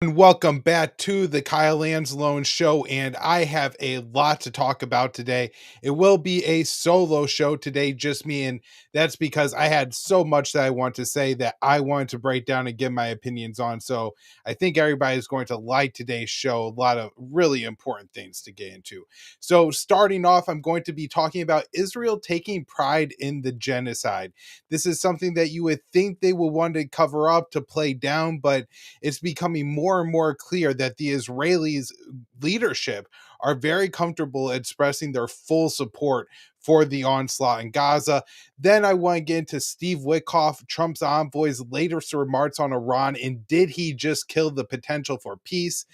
And welcome back to the Kyle Anzalone Show, and I have a lot to talk about today. It will be a solo show today, just me, and that's because I had so much that I want to say that I wanted to break down and give my opinions on. So I think everybody is going to like today's show. A lot of really important things to get into. So starting off, I'm going to be talking about Israel taking pride in the genocide. This is something that you would think they would want to cover up to play down, but it's becoming more and more clear that the Israelis leadership are very comfortable expressing their full support for the onslaught in Gaza. Then I want to get into Steve Witkoff, Trump's envoy's latest remarks on Iran, and did he just kill the potential for peace?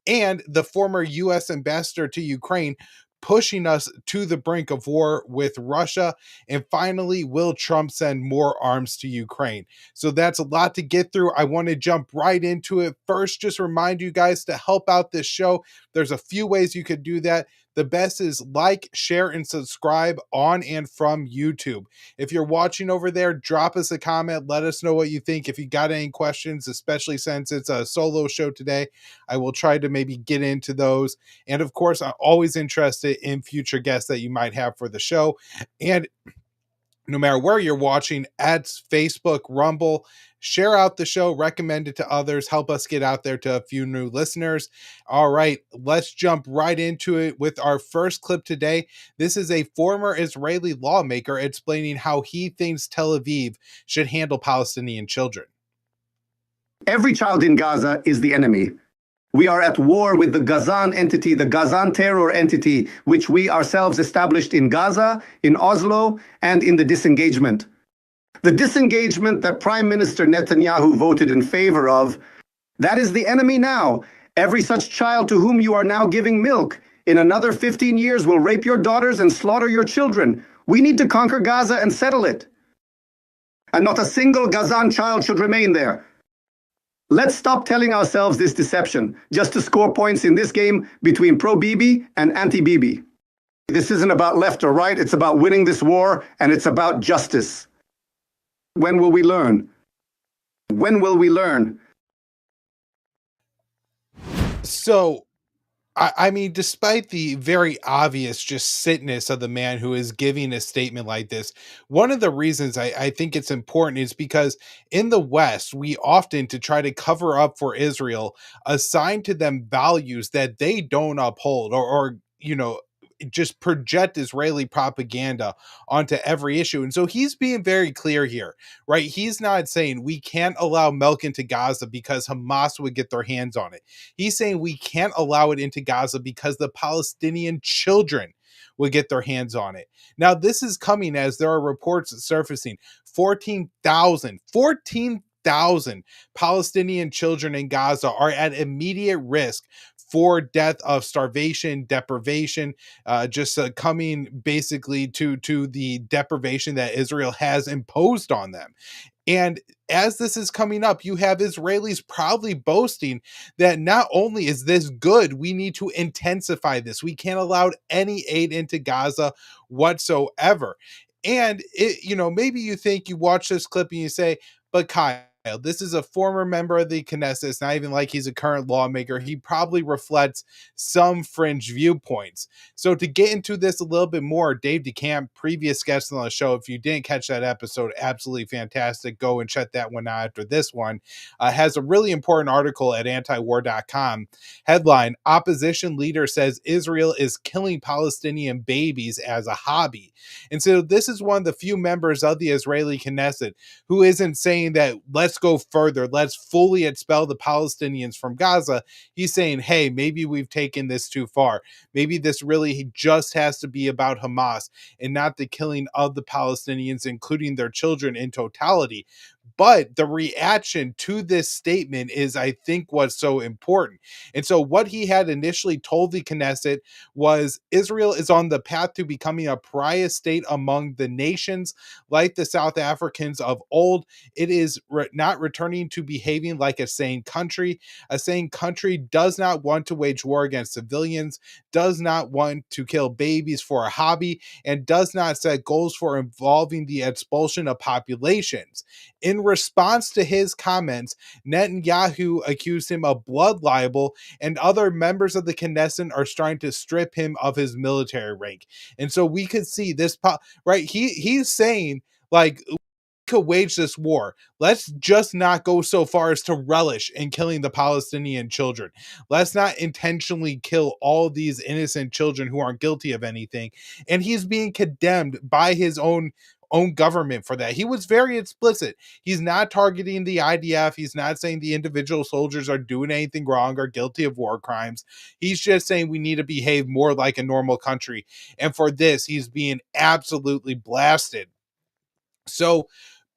And the former U.S. ambassador to Ukraine pushing us to the brink of war with Russia. And finally, will Trump send more arms to Ukraine? So that's a lot to get through. I want to jump right into it. First, just remind you guys to help out this show. There's a few ways you could do that. The best is like, share, and subscribe on and from YouTube. If you're watching over there, drop us a comment. Let us know what you think. If you got any questions, especially since it's a solo show today, I will try to maybe get into those. And of course, I'm always interested in future guests that you might have for the show. And no matter where you're watching, ads, Facebook, Rumble, share out the show, recommend it to others, help us get out there to a few new listeners. All right, let's jump right into it with our first clip today. This is a former Israeli lawmaker explaining how he thinks Tel Aviv should handle Palestinian children. Every child in Gaza is the enemy. We are at war with the Gazan entity, the Gazan terror entity, which we ourselves established in Gaza, in Oslo, and in the disengagement. The disengagement that Prime Minister Netanyahu voted in favor of, that is the enemy now. Every such child to whom you are now giving milk, in another 15 years will rape your daughters and slaughter your children. We need to conquer Gaza and settle it. And not a single Gazan child should remain there. Let's stop telling ourselves this deception just to score points in this game between pro-Bibi and anti-Bibi. This isn't about left or right, it's about winning this war, and it's about justice. When will we learn? When will we learn? So, I mean, despite the very obvious just sitness of the man who is giving a statement like this, one of the reasons I think it's important is because in the West, we often, to try to cover up for Israel, assign to them values that they don't uphold, or just project Israeli propaganda onto every issue. And so he's being very clear here, right? He's not saying we can't allow milk into Gaza because Hamas would get their hands on it. He's saying we can't allow it into Gaza because the Palestinian children would get their hands on it. Now, this is coming as there are reports surfacing 14,000 Palestinian children in Gaza are at immediate risk for death of starvation, deprivation, just coming basically to the deprivation that Israel has imposed on them. And as this is coming up, you have Israelis proudly boasting that not only is this good, we need to intensify this. We can't allow any aid into Gaza whatsoever. And maybe you think you watch this clip and you say, but Kyle, this is a former member of the Knesset. It's not even like he's a current lawmaker. He probably reflects some fringe viewpoints. So to get into this a little bit more, Dave DeCamp, previous guest on the show, if you didn't catch that episode, absolutely fantastic. Go and check that one out after this one. Has a really important article at antiwar.com. Headline, opposition leader says Israel is killing Palestinian babies as a hobby. And so this is one of the few members of the Israeli Knesset who isn't saying that let's go further, let's fully expel the Palestinians from Gaza. He's saying, hey, maybe we've taken this too far. Maybe this really just has to be about Hamas and not the killing of the Palestinians, including their children in totality. But the reaction to this statement is, I think, what's so important. And so what he had initially told the Knesset was Israel is on the path to becoming a pariah state among the nations like the South Africans of old. It is not returning to behaving like a sane country. A sane country does not want to wage war against civilians, does not want to kill babies for a hobby, and does not set goals for involving the expulsion of populations. In response to his comments, Netanyahu accused him of blood libel, and other members of the Knesset are trying to strip him of his military rank. And so we could see this, right? He's saying, like, could wage this war. Let's just not go so far as to relish in killing the Palestinian children. Let's not intentionally kill all these innocent children who aren't guilty of anything. And he's being condemned by his own government for that. He was very explicit. He's not targeting the IDF. He's not saying the individual soldiers are doing anything wrong or guilty of war crimes. He's just saying we need to behave more like a normal country. And for this, he's being absolutely blasted. So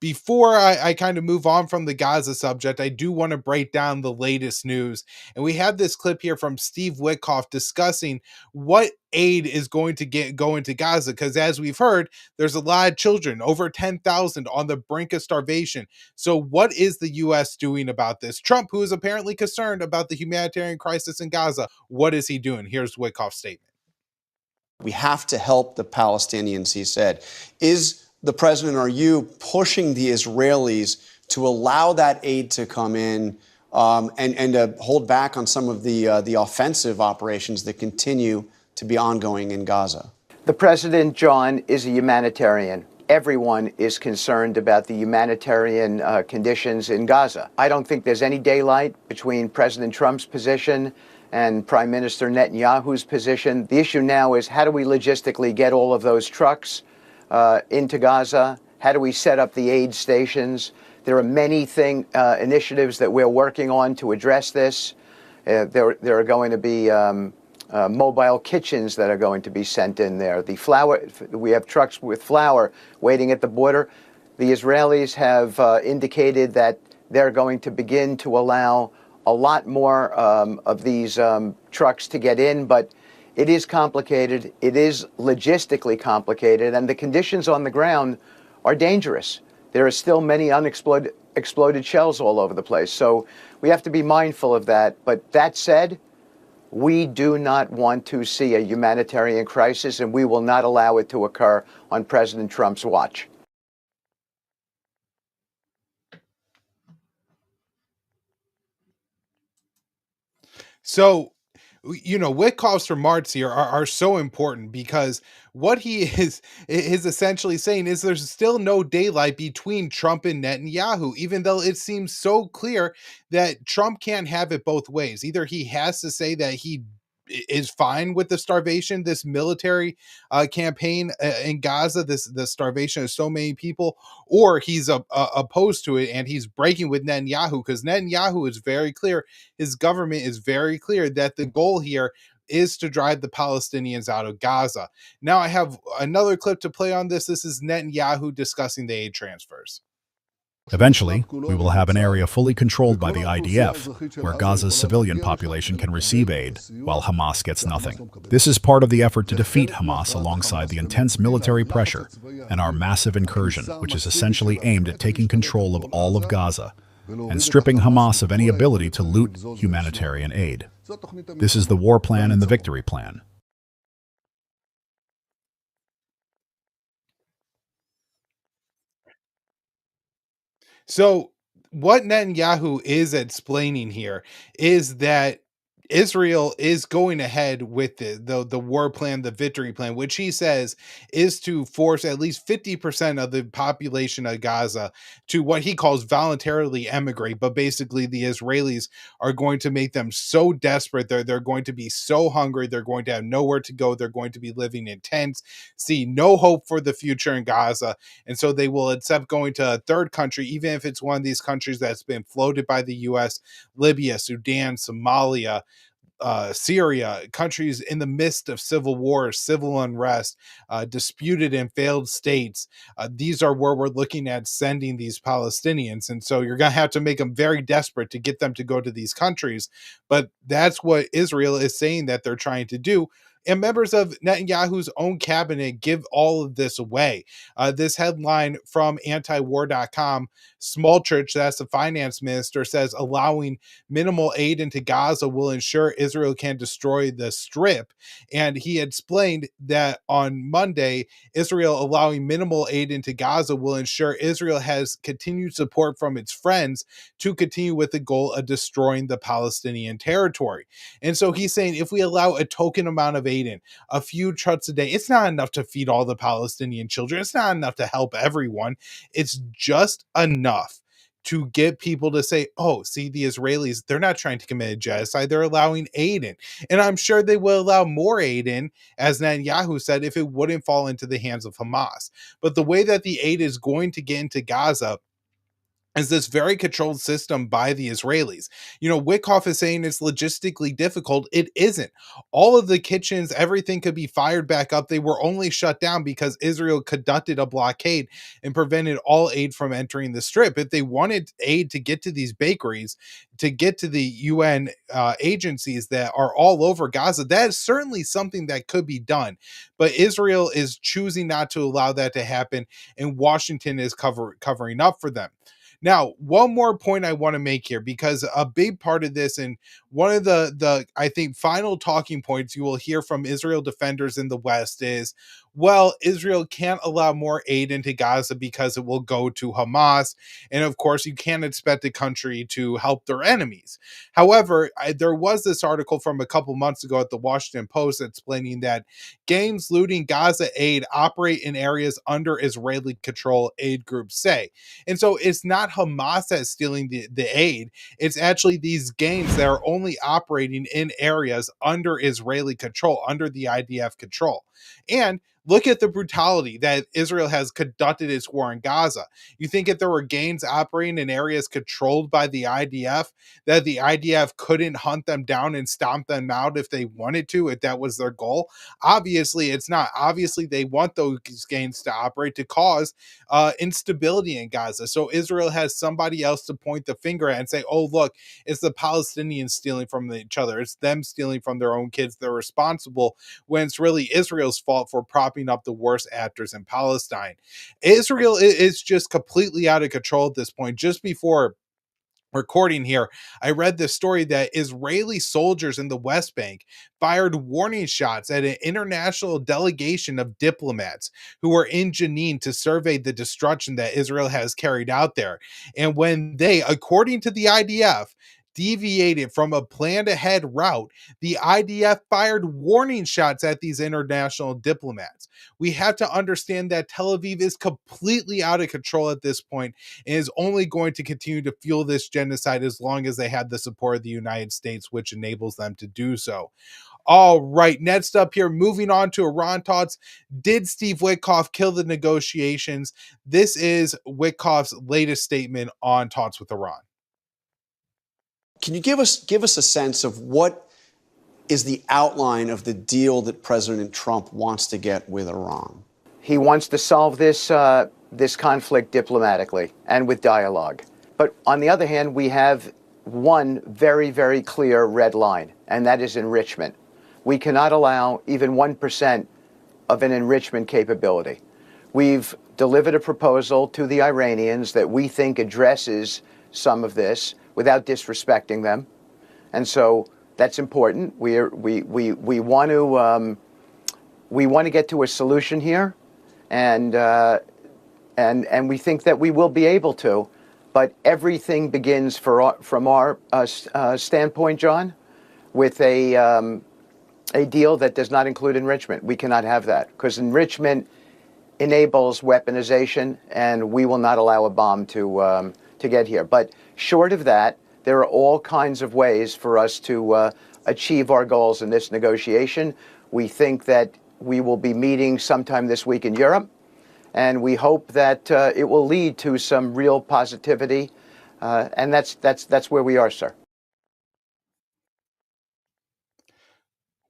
before I kind of move on from the Gaza subject, I do want to break down the latest news. And we have this clip here from Steve Witkoff discussing what aid is going to go into Gaza. Because as we've heard, there's a lot of children, over 10,000 on the brink of starvation. So what is the U.S. doing about this? Trump, who is apparently concerned about the humanitarian crisis in Gaza, what is he doing? Here's Witkoff's statement. We have to help the Palestinians, he said. Is the president, are you pushing the Israelis to allow that aid to come in and to hold back on some of the offensive operations that continue to be ongoing in Gaza? The president, John, is a humanitarian. Everyone is concerned about the humanitarian conditions in Gaza. I don't think there's any daylight between President Trump's position and Prime Minister Netanyahu's position. The issue now is, how do we logistically get all of those trucks into Gaza? How do we set up the aid stations? There are many initiatives that we're working on to address this. There are going to be mobile kitchens that are going to be sent in there. The flour, we have trucks with flour waiting at the border. The Israelis have indicated that they're going to begin to allow a lot more of these trucks to get in, but it is complicated. It is logistically complicated, and the conditions on the ground are dangerous. There are still many exploded shells all over the place. So we have to be mindful of that. But that said, we do not want to see a humanitarian crisis, and we will not allow it to occur on President Trump's watch. So, Witkoff's remarks here are so important, because what he is essentially saying is there's still no daylight between Trump and Netanyahu, even though it seems so clear that Trump can't have it both ways. Either he has to say that he is fine with the starvation, this military campaign in Gaza, the starvation of so many people, or he's opposed to it and he's breaking with Netanyahu, because Netanyahu is very clear, his government is very clear that the goal here is to drive the Palestinians out of Gaza. Now I have another clip to play on this. This is Netanyahu discussing the aid transfers. Eventually, we will have an area fully controlled by the IDF, where Gaza's civilian population can receive aid, while Hamas gets nothing. This is part of the effort to defeat Hamas alongside the intense military pressure and our massive incursion, which is essentially aimed at taking control of all of Gaza and stripping Hamas of any ability to loot humanitarian aid. This is the war plan and the victory plan. So what Netanyahu is explaining here is that Israel is going ahead with the war plan, the victory plan, which he says is to force at least 50% of the population of Gaza to what he calls voluntarily emigrate. But basically, the Israelis are going to make them so desperate. They're going to be so hungry. They're going to have nowhere to go. They're going to be living in tents, see no hope for the future in Gaza. And so they will accept going to a third country, even if it's one of these countries that's been floated by the U.S., Libya, Sudan, Somalia, Syria, countries in the midst of civil wars, civil unrest, disputed and failed states. These are where we're looking at sending these Palestinians. And so you're going to have to make them very desperate to get them to go to these countries. But that's what Israel is saying that they're trying to do. and members of Netanyahu's own cabinet give all of this away. This headline from antiwar.com, Smoltrich, that's the finance minister, says allowing minimal aid into Gaza will ensure Israel can destroy the strip. And he explained that on Monday, Israel allowing minimal aid into Gaza will ensure Israel has continued support from its friends to continue with the goal of destroying the Palestinian territory. And so he's saying if we allow a token amount of aid in, a few trucks a day, it's not enough to feed all the Palestinian children. It's not enough to help everyone. It's just enough to get people to say, oh, see, the Israelis, they're not trying to commit a genocide. They're allowing aid in. And I'm sure they will allow more aid in, as Netanyahu said, if it wouldn't fall into the hands of Hamas. But the way that the aid is going to get into Gaza is this very controlled system by the Israelis. You know, Wickoff is saying it's logistically difficult. It isn't. All of the kitchens, everything could be fired back up. They were only shut down because Israel conducted a blockade and prevented all aid from entering the strip. If they wanted aid to get to these bakeries, to get to the UN agencies that are all over Gaza, that is certainly something that could be done. But Israel is choosing not to allow that to happen, and Washington is covering up for them. Now, one more point I want to make here, because a big part of this, and one of the I think final talking points you will hear from Israel defenders in the West is, well, Israel can't allow more aid into Gaza because it will go to Hamas, and of course, you can't expect a country to help their enemies. However, there was this article from a couple months ago at the Washington Post explaining that gangs looting Gaza aid operate in areas under Israeli control, aid groups say. And so it's not Hamas that's stealing the aid. It's actually these gangs that are only operating in areas under Israeli control, under the IDF control. And look at the brutality that Israel has conducted its war in Gaza. You think if there were gangs operating in areas controlled by the IDF, that the IDF couldn't hunt them down and stomp them out if they wanted to, if that was their goal? Obviously, it's not. Obviously, they want those gangs to operate to cause instability in Gaza. So Israel has somebody else to point the finger at and say, oh, look, it's the Palestinians stealing from each other. It's them stealing from their own kids. They're responsible, when it's really Israel's fault for propping up the worst actors in Palestine. Israel is just completely out of control at this point. Just before recording here, I read this story that Israeli soldiers in the West Bank fired warning shots at an international delegation of diplomats who were in Jenin to survey the destruction that Israel has carried out there. And when they, according to the IDF, deviated from a planned ahead route, the IDF fired warning shots at these international diplomats. We have to understand that Tel Aviv is completely out of control at this point, and is only going to continue to fuel this genocide as long as they have the support of the United States, which enables them to do so. All right, next up here, moving on to Iran thoughts. Did Steve Witkoff kill the negotiations? This is Witkoff's latest statement on talks with Iran. Can you give us a sense of what is the outline of the deal that President Trump wants to get with Iran? He wants to solve this conflict diplomatically and with dialogue. But on the other hand, we have one very, very clear red line, and that is enrichment. We cannot allow even 1% of an enrichment capability. We've delivered a proposal to the Iranians that we think addresses some of this without disrespecting them. And so that's important. We want to get to a solution here, and we think that we will be able to. But everything begins from our standpoint, John, with a deal that does not include enrichment. We cannot have that, because enrichment enables weaponization, and we will not allow a bomb to get here. But short of that, there are all kinds of ways for us to achieve our goals in this negotiation. We think that we will be meeting sometime this week in Europe, and we hope that it will lead to some real positivity. And that's where we are, sir.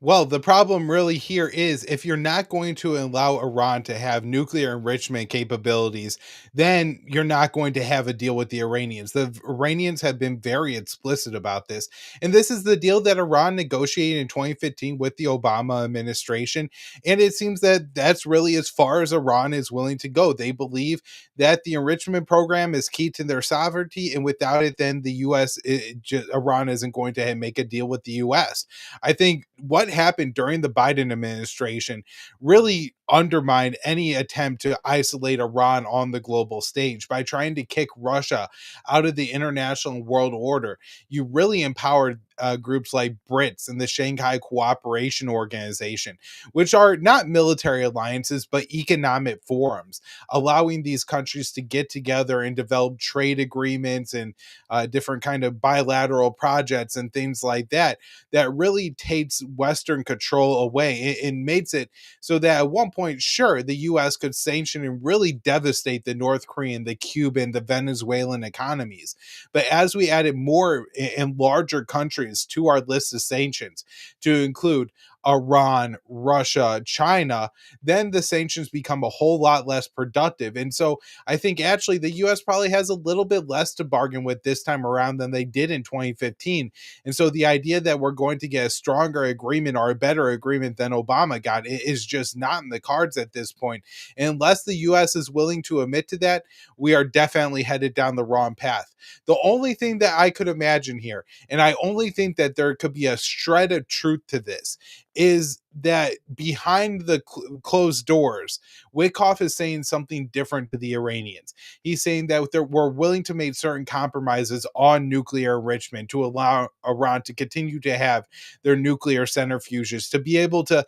Well, the problem really here is if you're not going to allow Iran to have nuclear enrichment capabilities, then you're not going to have a deal with the Iranians. The Iranians have been very explicit about this. And this is the deal that Iran negotiated in 2015 with the Obama administration. And it seems that that's really as far as Iran is willing to go. They believe that the enrichment program is key to their sovereignty. And without it, then the U.S., Iran isn't going to make a deal with the U.S. I think what happened during the Biden administration really undermined any attempt to isolate Iran on the global stage by trying to kick Russia out of the international world order. You really empowered groups like BRITS and the Shanghai Cooperation Organization, which are not military alliances but economic forums, allowing these countries to get together and develop trade agreements and different kind of bilateral projects and things like that, that really takes Western control away and makes it so that at one point, sure, the US could sanction and really devastate the North Korean, the Cuban, the Venezuelan economies. But as we added more and larger countries to our list of sanctions, to include Iran, Russia, China, then the sanctions become a whole lot less productive. And so I think actually the US probably has a little bit less to bargain with this time around than they did in 2015. And so the idea that we're going to get a stronger agreement or a better agreement than Obama got is just not in the cards at this point. And unless the US is willing to admit to that, we are definitely headed down the wrong path. The only thing that I could imagine here, and I only think that there could be a shred of truth to this, is that behind the closed doors, Wickoff is saying something different to the Iranians. He's saying that we're willing to make certain compromises on nuclear enrichment to allow Iran to continue to have their nuclear centrifuges, to be able to,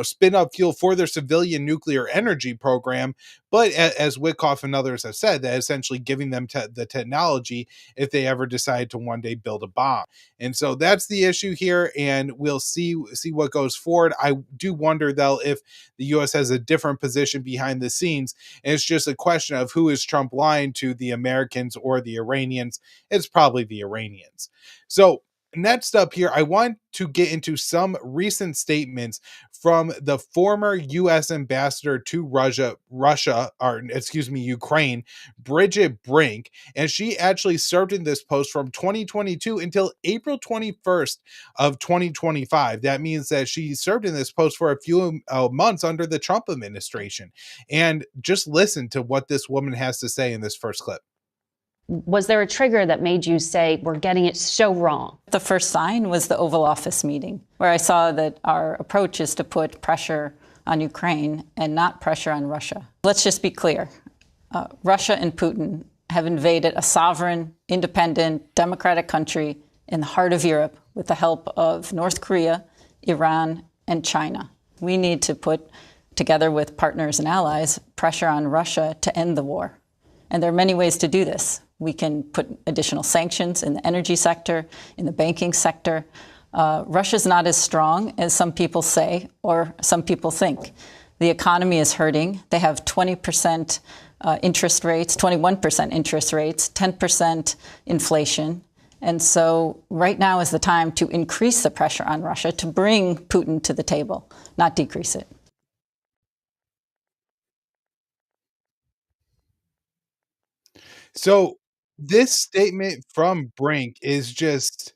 spin up fuel for their civilian nuclear energy program. But as Wickoff and others have said, that essentially giving them the technology if they ever decide to one day build a bomb. And so that's the issue here, and we'll see what goes forward. I do wonder though if the U.S. has a different position behind the scenes, and it's just a question of who is Trump lying to, the Americans or the Iranians. It's probably the Iranians. So next up here, I want to get into some recent statements from the former U.S. ambassador to Ukraine, Bridget Brink, and she actually served in this post from 2022 until April 21st of 2025. That means that she served in this post for a few months under the Trump administration. And just listen to what this woman has to say in this first clip. Was there a trigger that made you say, we're getting it so wrong? The first sign was the Oval Office meeting, where I saw that our approach is to put pressure on Ukraine and not pressure on Russia. Let's just be clear. Russia and Putin have invaded a sovereign, independent, democratic country in the heart of Europe with the help of North Korea, Iran, and China. We need to put, together with partners and allies, pressure on Russia to end the war. And there are many ways to do this. We can put additional sanctions in the energy sector, in the banking sector. Russia's not as strong as some people say or some people think. The economy is hurting. They have 20% interest rates, 21% interest rates, 10% inflation. And so right now is the time to increase the pressure on Russia, to bring Putin to the table, not decrease it. So this statement from Brink is just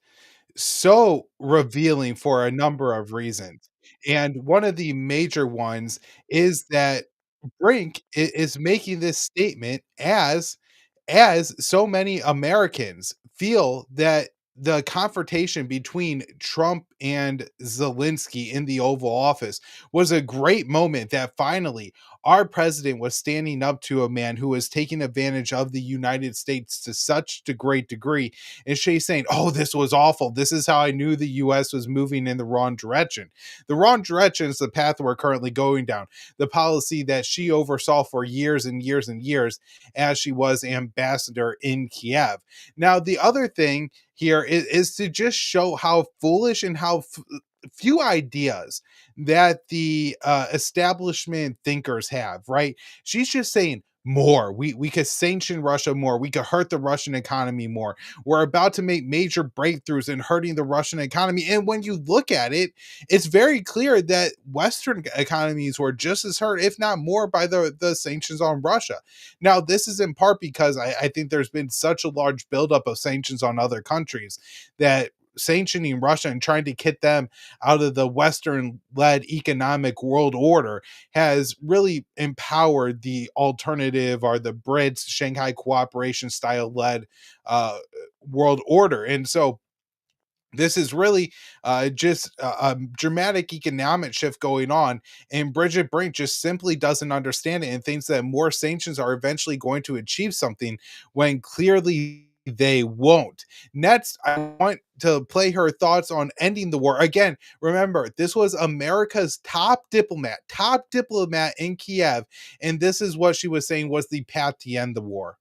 so revealing for a number of reasons. And one of the major ones is that Brink is making this statement as so many Americans feel that the confrontation between Trump and Zelensky in the Oval Office was a great moment, that finally our president was standing up to a man who was taking advantage of the United States to such a great degree. And she's saying, oh, this was awful. This is how I knew the US was moving in the wrong direction. The wrong direction is the path we're currently going down, the policy that she oversaw for years and years and years as she was ambassador in Kiev. Now, the other thing here is to just show how foolish and how few ideas that the establishment thinkers have, right? She's just saying more. We could sanction Russia more. We could hurt the Russian economy more. We're about to make major breakthroughs in hurting the Russian economy. And when you look at it, it's very clear that Western economies were just as hurt, if not more, by the sanctions on Russia. Now, this is in part because I think there's been such a large buildup of sanctions on other countries that sanctioning Russia and trying to get them out of the Western led economic world order has really empowered the alternative or the Brits, Shanghai Cooperation style led world order. And so this is really just a dramatic economic shift going on. And Bridget Brink just simply doesn't understand it and thinks that more sanctions are eventually going to achieve something when clearly they won't. Next, I want to play her thoughts on ending the war. Again, remember, this was America's top diplomat in Kiev. And this is what she was saying was the path to end the war.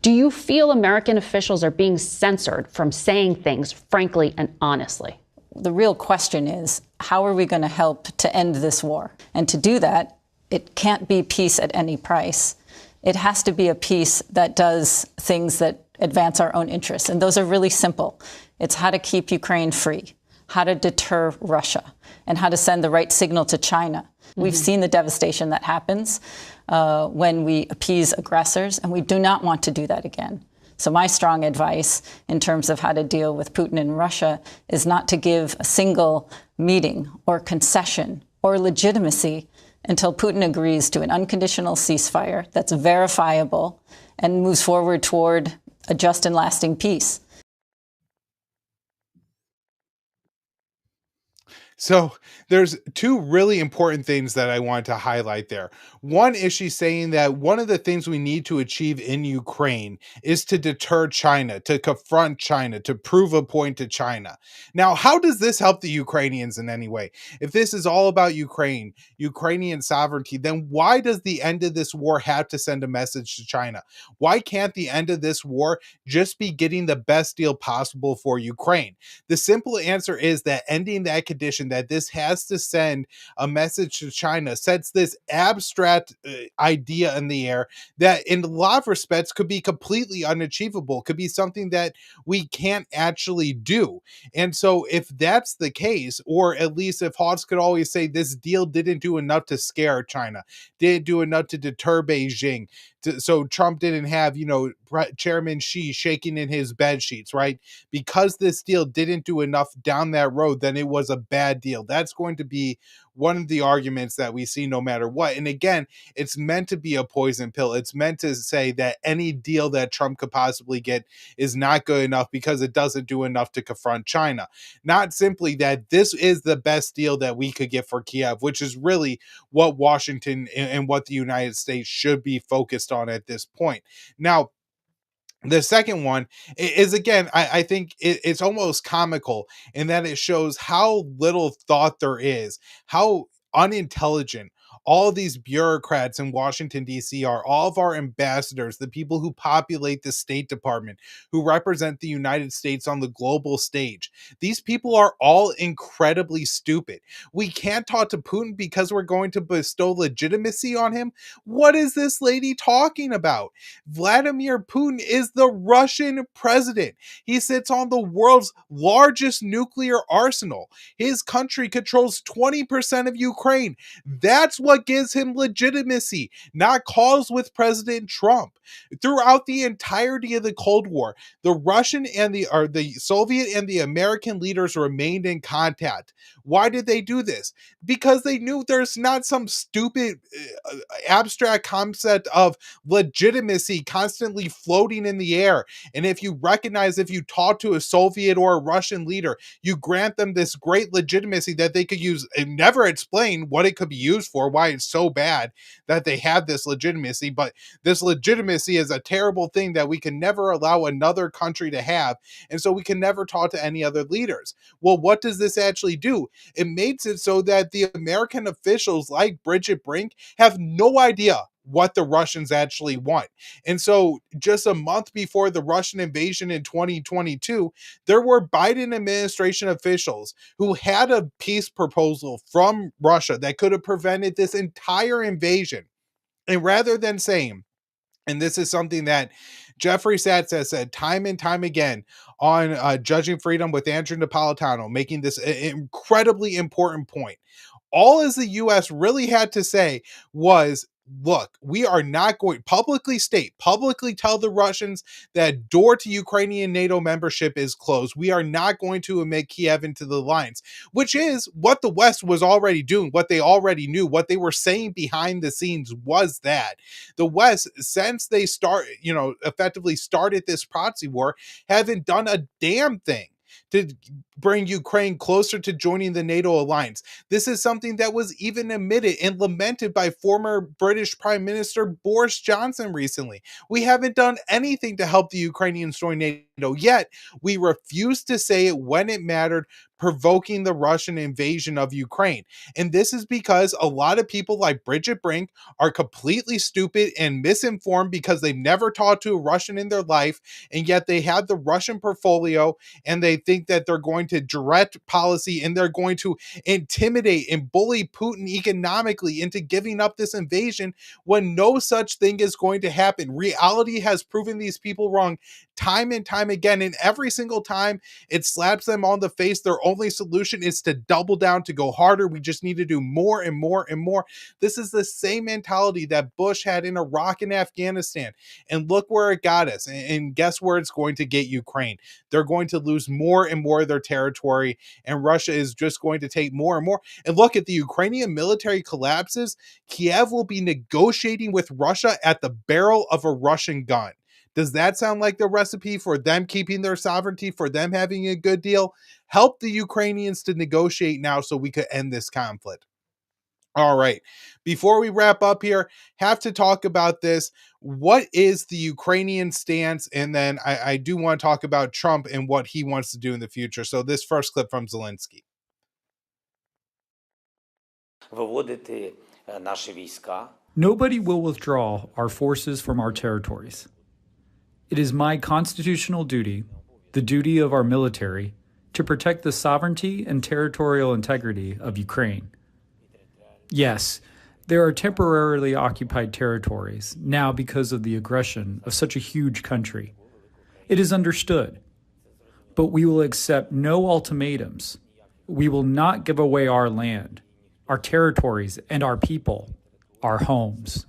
Do you feel American officials are being censored from saying things frankly and honestly? The real question is, how are we going to help to end this war? And to do that, it can't be peace at any price. It has to be a peace that does things that advance our own interests. And those are really simple. It's how to keep Ukraine free, how to deter Russia, and how to send the right signal to China. We've seen the devastation that happens when we appease aggressors, and we do not want to do that again. So my strong advice in terms of how to deal with Putin and Russia is not to give a single meeting or concession or legitimacy until Putin agrees to an unconditional ceasefire that's verifiable and moves forward toward a just and lasting peace. So there's two really important things that I want to highlight there. One is she's saying that one of the things we need to achieve in Ukraine is to deter China, to confront China, to prove a point to China. Now, how does this help the Ukrainians in any way? If this is all about Ukraine, Ukrainian sovereignty, then why does the end of this war have to send a message to China? Why can't the end of this war just be getting the best deal possible for Ukraine? The simple answer is that ending that condition, that this has to send a message to China, sets this abstract idea in the air that in a lot of respects could be completely unachievable, could be something that we can't actually do. And so if that's the case, or at least if Hawks could always say this deal didn't do enough to scare China, didn't do enough to deter Beijing, so Trump didn't have, Chairman Xi shaking in his bed sheets, right? Because this deal didn't do enough down that road, then it was a bad deal. That's going to be one of the arguments that we see no matter what. And again, it's meant to be a poison pill. It's meant to say that any deal that Trump could possibly get is not good enough because it doesn't do enough to confront China. Not simply that this is the best deal that we could get for Kiev, which is really what Washington and what the United States should be focused on at this point. Now, the second one is, again, I think it's almost comical in that it shows how little thought there is, how unintelligent all of these bureaucrats in Washington, D.C. are, all of our ambassadors, the people who populate the State Department, who represent the United States on the global stage. These people are all incredibly stupid. We can't talk to Putin because we're going to bestow legitimacy on him. What is this lady talking about? Vladimir Putin is the Russian president. He sits on the world's largest nuclear arsenal. His country controls 20% of Ukraine. That's what gives him legitimacy, not calls with President Trump. Throughout the entirety of the Cold War, the Russian and the Soviet and the American leaders remained in contact. Why did they do this? Because they knew there's not some stupid abstract concept of legitimacy constantly floating in the air. And if you talk to a Soviet or a Russian leader, you grant them this great legitimacy that they could use and never explain what it could be used for, why it's so bad that they have this legitimacy. But this legitimacy is a terrible thing that we can never allow another country to have. And so we can never talk to any other leaders. Well, what does this actually do? It makes it so that the American officials like Bridget Brink have no idea what the Russians actually want. And so just a month before the Russian invasion in 2022, there were Biden administration officials who had a peace proposal from Russia that could have prevented this entire invasion. And rather than saying, And this is something that Jeffrey Satz has said time and time again on Judging Freedom with Andrew Napolitano, making this incredibly important point. All as the U.S. really had to say was, look, we are not going publicly tell the Russians that door to Ukrainian NATO membership is closed. We are not going to admit Kiev into the alliance, which is what the West was already doing, what they already knew, what they were saying behind the scenes was that the West, since they effectively started this proxy war, haven't done a damn thing to bring Ukraine closer to joining the NATO alliance. This is something that was even admitted and lamented by former British Prime Minister Boris Johnson recently. We haven't done anything to help the Ukrainians join NATO, yet we refused to say it when it mattered, provoking the Russian invasion of Ukraine. And this is because a lot of people like Bridget Brink are completely stupid and misinformed because they've never talked to a Russian in their life, and yet they have the Russian portfolio and they think that they're going to direct policy and they're going to intimidate and bully Putin economically into giving up this invasion when no such thing is going to happen. Reality has proven these people wrong time and time again, and every single time it slaps them on the face. Their only solution is to double down, to go harder. We just need to do more and more and more. This is the same mentality that Bush had in Iraq and Afghanistan, and look where it got us. And guess where it's going to get Ukraine? They're going to lose more and more of their territory, and Russia is just going to take more and more. And look, at the Ukrainian military collapses, Kiev will be negotiating with Russia at the barrel of a Russian gun. Does that sound like the recipe for them keeping their sovereignty, for them having a good deal? Help the Ukrainians to negotiate now so we could end this conflict. All right. Before we wrap up here, have to talk about this. What is the Ukrainian stance? And then I do want to talk about Trump and what he wants to do in the future. So this first clip from Zelensky. Nobody will withdraw our forces from our territories. It is my constitutional duty, the duty of our military, to protect the sovereignty and territorial integrity of Ukraine. Yes, there are temporarily occupied territories now because of the aggression of such a huge country. It is understood. But we will accept no ultimatums. We will not give away our land, our territories, and our people, our homes.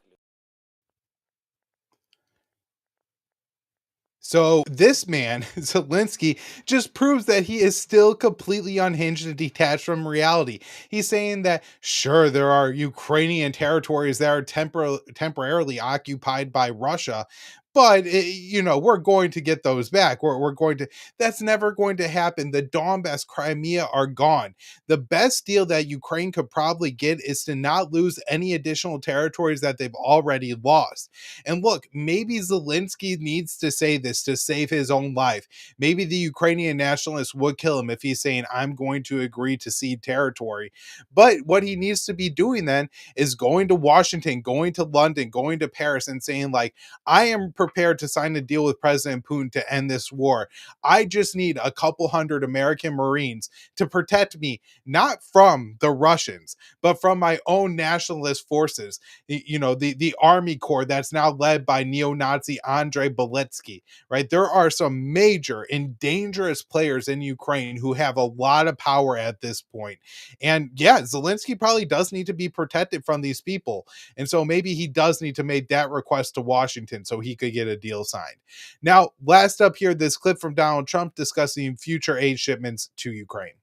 So this man, Zelensky, just proves that he is still completely unhinged and detached from reality. He's saying that, sure, there are Ukrainian territories that are temporarily occupied by Russia, but, we're going to get those back. We're going to, that's never going to happen. The Donbass, Crimea are gone. The best deal that Ukraine could probably get is to not lose any additional territories that they've already lost. And look, maybe Zelensky needs to say this to save his own life. Maybe the Ukrainian nationalists would kill him if he's saying, I'm going to agree to cede territory. But what he needs to be doing then is going to Washington, going to London, going to Paris and saying, like, I am prepared to sign a deal with President Putin to end this war. I just need a couple hundred American Marines to protect me, not from the Russians, but from my own nationalist forces. The Army Corps that's now led by neo-Nazi Andrei Beletsky, right? There are some major and dangerous players in Ukraine who have a lot of power at this point. And yeah, Zelensky probably does need to be protected from these people. And so maybe he does need to make that request to Washington so he could get a deal signed. Now, last up here, this clip from Donald Trump discussing future aid shipments to Ukraine.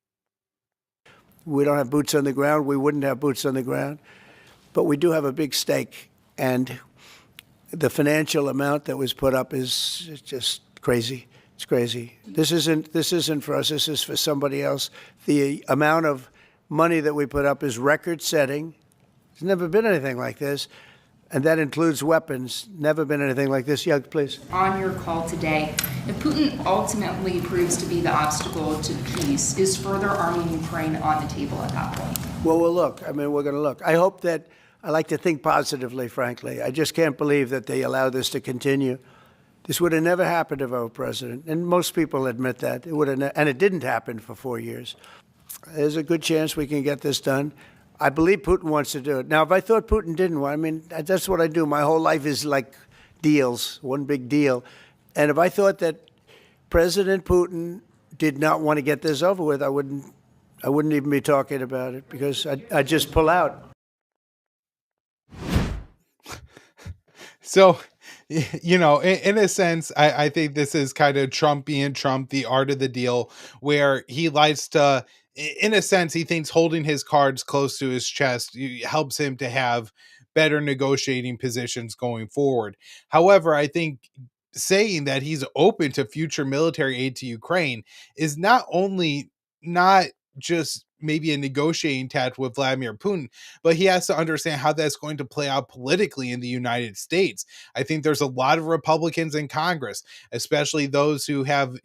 We don't have boots on the ground. We wouldn't have boots on the ground. But we do have a big stake. And the financial amount that was put up is just crazy. It's crazy. This isn't for us. This is for somebody else. The amount of money that we put up is record-setting. There's never been anything like this. And that includes weapons. Never been anything like this. Yeah, please. On your call today, if Putin ultimately proves to be the obstacle to peace, is further arming Ukraine on the table at that point? Well, we'll look. I mean, we're going to look. I hope that, I like to think positively, frankly. I just can't believe that they allow this to continue. This would have never happened if I were president. And most people admit that. It would have, and it didn't happen for 4 years. There's a good chance we can get this done. I believe Putin wants to do it. Now, if I thought Putin didn't want, I mean, that's what I do. My whole life is like deals, one big deal. And if I thought that President Putin did not want to get this over with, I wouldn't even be talking about it, because I'd just pull out. So, in a sense, I think this is kind of Trump being Trump, the art of the deal, where he likes to, in a sense, he thinks holding his cards close to his chest helps him to have better negotiating positions going forward. However, I think saying that he's open to future military aid to Ukraine is not only not just maybe a negotiating tactic with Vladimir Putin, but he has to understand how that's going to play out politically in the United States. I think there's a lot of Republicans in Congress, especially those who have,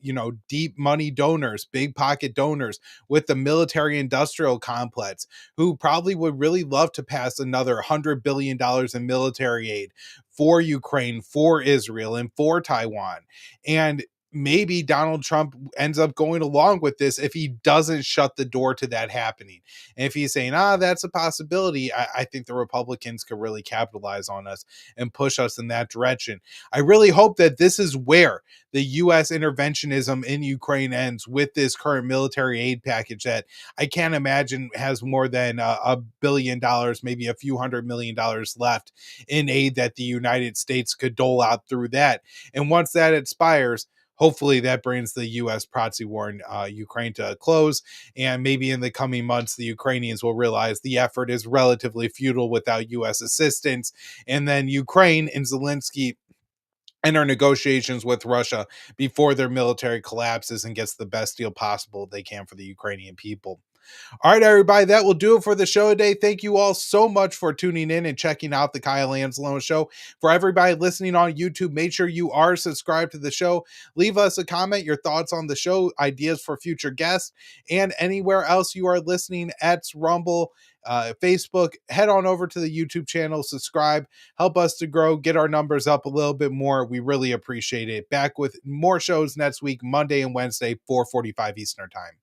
deep money donors, big pocket donors with the military industrial complex, who probably would really love to pass another $100 billion in military aid for Ukraine, for Israel, and for Taiwan. And maybe Donald Trump ends up going along with this if he doesn't shut the door to that happening. And if he's saying, that's a possibility, I think the Republicans could really capitalize on us and push us in that direction. I really hope that this is where the U.S. interventionism in Ukraine ends with this current military aid package that I can't imagine has more than $1 billion, maybe a few $100 million left in aid that the United States could dole out through that. And once that expires, hopefully that brings the U.S. proxy war in Ukraine to a close. And maybe in the coming months, the Ukrainians will realize the effort is relatively futile without U.S. assistance. And then Ukraine and Zelensky enter negotiations with Russia before their military collapses and gets the best deal possible they can for the Ukrainian people. All right, everybody, that will do it for the show today. Thank you all so much for tuning in and checking out the Kyle Anslow Show. For everybody listening on YouTube, make sure you are subscribed to the show. Leave us a comment, your thoughts on the show, ideas for future guests, and anywhere else you are listening at Rumble, Facebook. Head on over to the YouTube channel, subscribe, help us to grow, get our numbers up a little bit more. We really appreciate it. Back with more shows next week, Monday and Wednesday, 4:45 Eastern Time.